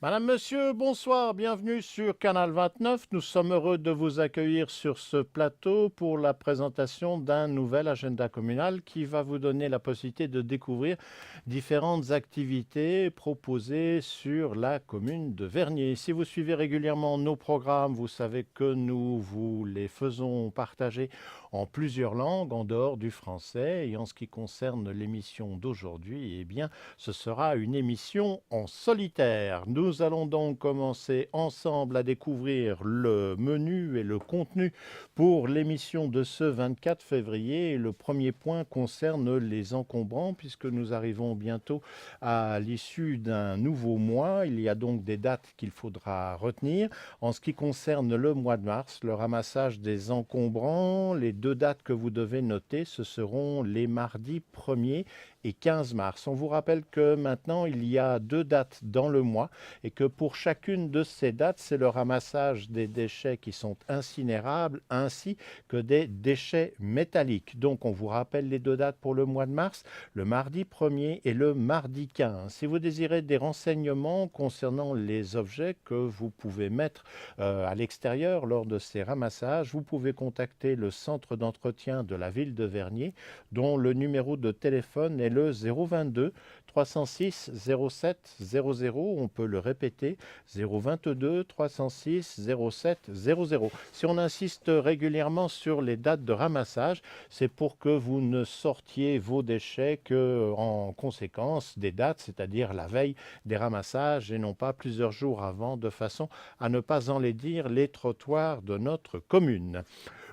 Madame, Monsieur, bonsoir, bienvenue sur Canal 29. Nous sommes heureux de vous accueillir sur ce plateau pour la présentation d'un nouvel agenda communal qui va vous donner la possibilité de découvrir différentes activités proposées sur la commune de Vernier. Si vous suivez régulièrement nos programmes, vous savez que nous vous les faisons partager en plusieurs langues en dehors du français. Et en ce qui concerne l'émission d'aujourd'hui, eh bien, ce sera une émission en solitaire. Nous allons donc commencer ensemble à découvrir le menu et le contenu pour l'émission de ce 24 février. Le premier point concerne les encombrants puisque nous arrivons bientôt à l'issue d'un nouveau mois. Il y a donc des dates qu'il faudra retenir. En ce qui concerne le mois de mars, le ramassage des encombrants, les deux dates que vous devez noter, ce seront les mardis 1er et 15 mars. On vous rappelle que maintenant, il y a deux dates dans le mois et que pour chacune de ces dates, c'est le ramassage des déchets qui sont incinérables ainsi que des déchets métalliques. Donc, on vous rappelle les deux dates pour le mois de mars, le mardi 1er et le mardi 15. Si vous désirez des renseignements concernant les objets que vous pouvez mettre à l'extérieur lors de ces ramassages, vous pouvez contacter le centre d'entretien de la ville de Vernier, dont le numéro de téléphone est le 022 306 07 00. On peut le répéter, 022 306 07 00. Si on insiste régulièrement sur les dates de ramassage, c'est pour que vous ne sortiez vos déchets que en conséquence des dates, c'est-à-dire la veille des ramassages et non pas plusieurs jours avant, de façon à ne pas enlaidir les trottoirs de notre commune.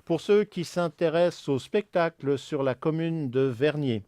Pour ceux qui s'intéressent au spectacle sur la commune de Vernier,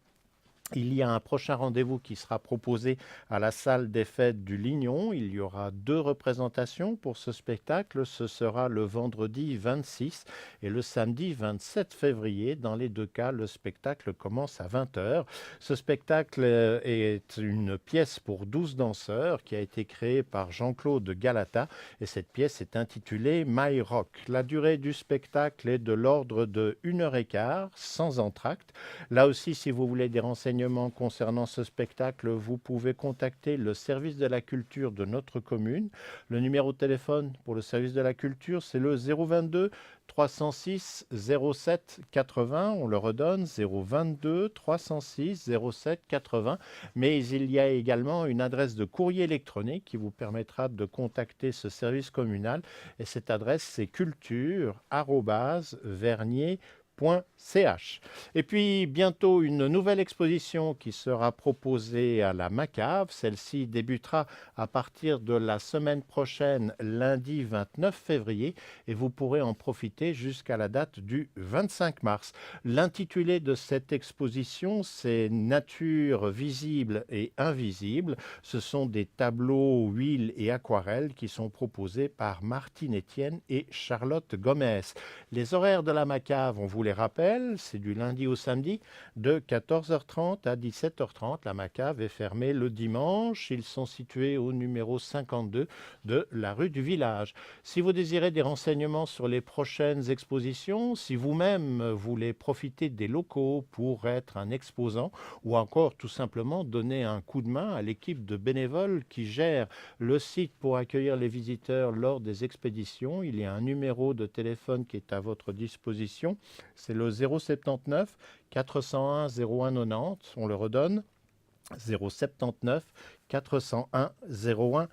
il y a un prochain rendez-vous qui sera proposé à la salle des fêtes du Lignon. Il y aura deux représentations pour ce spectacle. Ce sera le vendredi 26 et le samedi 27 février. Dans les deux cas, le spectacle commence à 20 heures. Ce spectacle est une pièce pour 12 danseurs qui a été créée par Jean-Claude Galata et cette pièce est intitulée My Rock. La durée du spectacle est de l'ordre de 1h15 sans entracte. Là aussi, si vous voulez des renseignements concernant ce spectacle, vous pouvez contacter le service de la culture de notre commune. Le numéro de téléphone pour le service de la culture, c'est le 022 306 07 80. On le redonne, 022 306 07 80. Mais il y a également une adresse de courrier électronique qui vous permettra de contacter ce service communal. Et cette adresse, c'est culture@vernier.ch. Et puis bientôt une nouvelle exposition qui sera proposée à la Macave. Celle-ci débutera à partir de la semaine prochaine, lundi 29 février, et vous pourrez en profiter jusqu'à la date du 25 mars. L'intitulé de cette exposition, c'est Nature visible et invisible. Ce sont des tableaux, huiles et aquarelles qui sont proposés par Martine Etienne et Charlotte Gomez. Les horaires de la Macave, on vous les rappelle, c'est du lundi au samedi de 14h30 à 17h30. La Macave est fermée le dimanche. Ils sont situés au numéro 52 de la rue du Village. Si vous désirez des renseignements sur les prochaines expositions, si vous-même voulez profiter des locaux pour être un exposant ou encore tout simplement donner un coup de main à l'équipe de bénévoles qui gère le site pour accueillir les visiteurs lors des expéditions, il y a un numéro de téléphone qui est à votre disposition. C'est le 079 401 01 90. On le redonne, 079 401 01 90.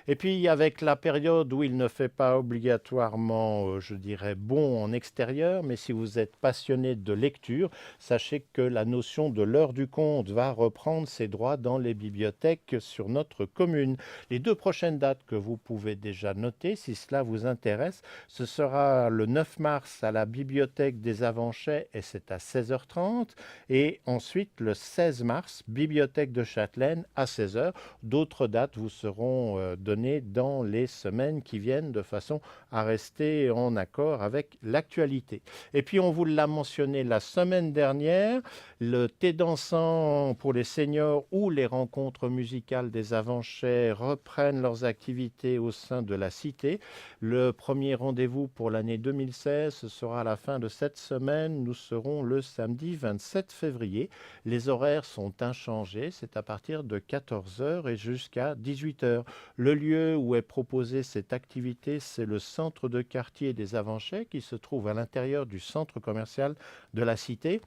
Et puis avec la période où il ne fait pas obligatoirement, je dirais, bon en extérieur, mais si vous êtes passionné de lecture, sachez que la notion de l'heure du conte va reprendre ses droits dans les bibliothèques sur notre commune. Les deux prochaines dates que vous pouvez déjà noter, si cela vous intéresse, ce sera le 9 mars à la bibliothèque des Avanchais et c'est à 16h30, et ensuite le 16 mars, bibliothèque de Châtelaine à 16h. D'autres dates vous seront données dans les semaines qui viennent de façon à rester en accord avec l'actualité. Et puis on vous l'a mentionné la semaine dernière, le thé dansant pour les seniors ou les rencontres musicales des Avanchais reprennent leurs activités au sein de la cité. Le premier rendez-vous pour l'année 2016, ce sera à la fin de cette semaine. Nous serons le samedi 27 février. Les horaires sont inchangés, c'est à partir de 14h et jusqu'à 18h. 18 h. Le lieu où est proposée cette activité, c'est le centre de quartier des Avanchais qui se trouve à l'intérieur du centre commercial de la Cité.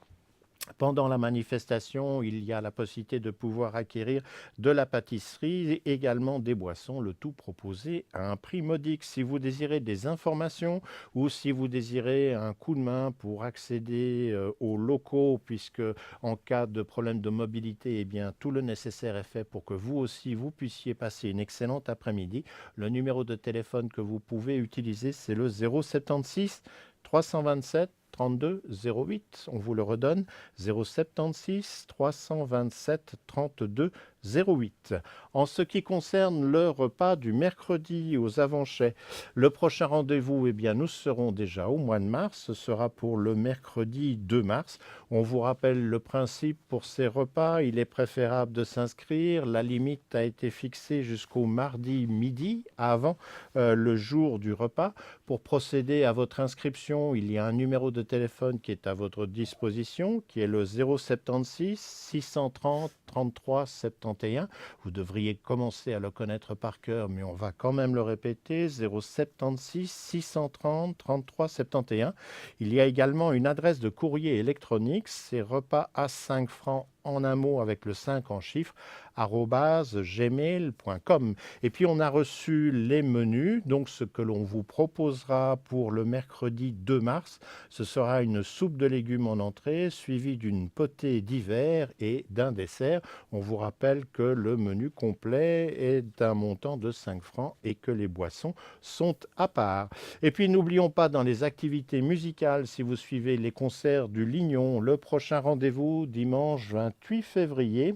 Pendant la manifestation, il y a la possibilité de pouvoir acquérir de la pâtisserie et également des boissons, le tout proposé à un prix modique. Si vous désirez des informations ou si vous désirez un coup de main pour accéder aux locaux, puisque en cas de problème de mobilité, eh bien, tout le nécessaire est fait pour que vous aussi, vous puissiez passer une excellente après-midi. Le numéro de téléphone que vous pouvez utiliser, c'est le 076 327 32 08. On vous le redonne, 076 327 32 08. En ce qui concerne le repas du mercredi aux Avanchais, le prochain rendez-vous, eh bien, nous serons déjà au mois de mars. Ce sera pour le mercredi 2 mars. On vous rappelle le principe pour ces repas. Il est préférable de s'inscrire. La limite a été fixée jusqu'au mardi midi, avant le jour du repas. Pour procéder à votre inscription, il y a un numéro de téléphone qui est à votre disposition, qui est le 076 630 33 71. Vous devriez commencer à le connaître par cœur, mais on va quand même le répéter, 076 630 33 71. Il y a également une adresse de courrier électronique, c'est repas à 5 francs en un mot avec le 5 en chiffres, @gmail.com. Et puis on a reçu les menus, donc ce que l'on vous proposera pour le mercredi 2 mars, ce sera une soupe de légumes en entrée, suivie d'une potée d'hiver et d'un dessert. On vous rappelle que le menu complet est d'un montant de 5 francs et que les boissons sont à part. Et puis n'oublions pas dans les activités musicales, si vous suivez les concerts du Lignon, le prochain rendez-vous dimanche 28 février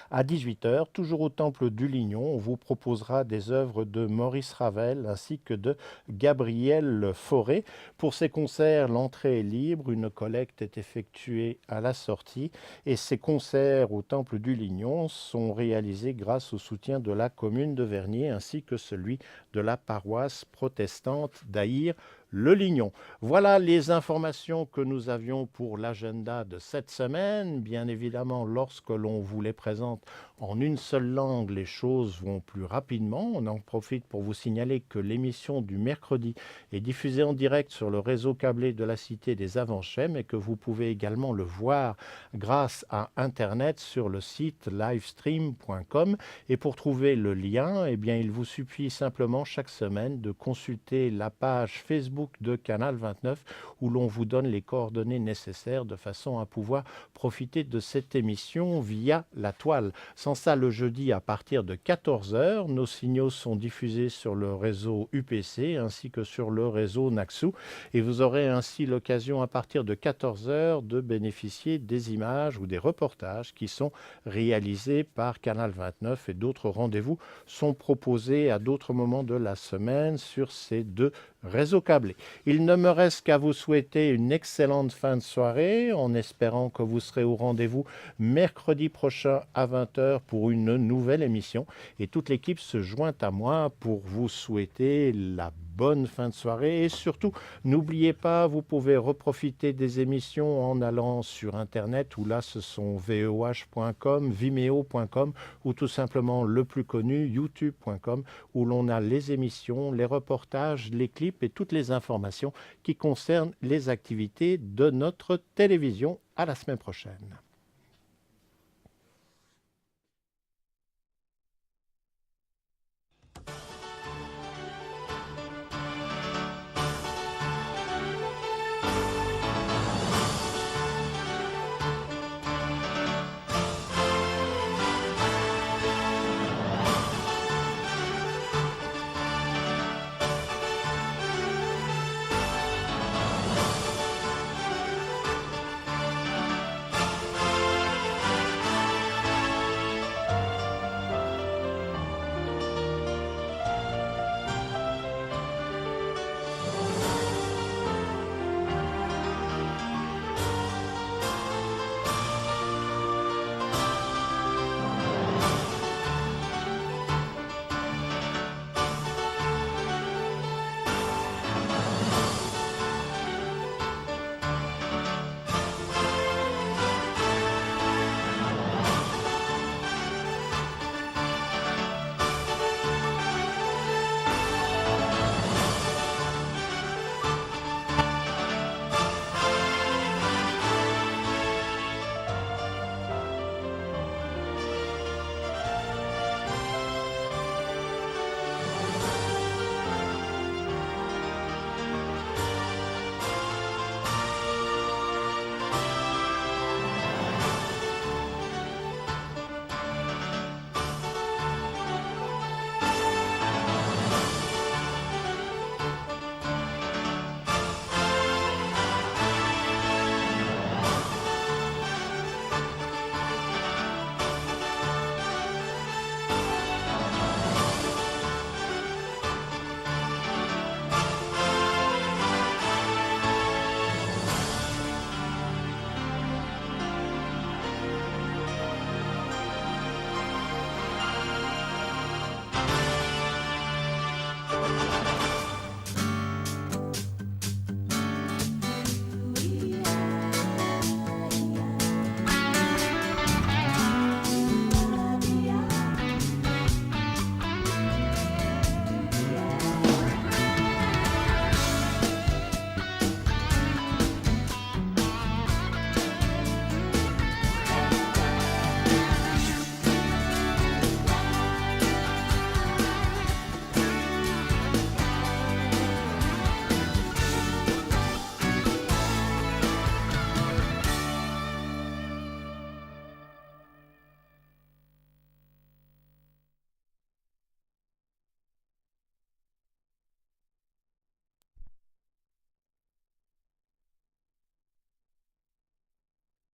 à 18 h, toujours au Temple du Lignon. On vous proposera des œuvres de Maurice Ravel ainsi que de Gabriel Fauré. Pour ces concerts, l'entrée est libre, une collecte est effectuée à la sortie et ces concerts au Temple du Lignon sont réalisés grâce au soutien de la commune de Vernier ainsi que celui de la paroisse protestante d'Aïr-le Lignon. Voilà les informations que nous avions pour l'agenda de cette semaine. Bien évidemment, lorsque l'on vous les présente en une seule langue, les choses vont plus rapidement. On en profite pour vous signaler que l'émission du mercredi est diffusée en direct sur le réseau câblé de la Cité des Avanchais, mais que vous pouvez également le voir grâce à Internet sur le site livestream.com. Et pour trouver le lien, eh bien, il vous suffit simplement chaque semaine de consulter la page Facebook de Canal 29 où l'on vous donne les coordonnées nécessaires de façon à pouvoir profiter de cette émission via la toile. Sans ça, le jeudi à partir de 14 h, nos signaux sont diffusés sur le réseau UPC ainsi que sur le réseau Naxou et vous aurez ainsi l'occasion à partir de 14 h de bénéficier des images ou des reportages qui sont réalisés par Canal 29 et d'autres rendez-vous sont proposés à d'autres moments de la semaine sur ces deux réseaux câblés. Il ne me reste qu'à vous souhaiter une excellente fin de soirée en espérant que vous serez au rendez-vous mercredi prochain à 20 h pour une nouvelle émission. Et toute l'équipe se joint à moi pour vous souhaiter la bonne fin de soirée. Et surtout, n'oubliez pas, vous pouvez reprofiter des émissions en allant sur Internet où là, ce sont voh.com, vimeo.com ou tout simplement le plus connu, youtube.com, où l'on a les émissions, les reportages, les clips et toutes les informations qui concernent les activités de notre télévision. À la semaine prochaine.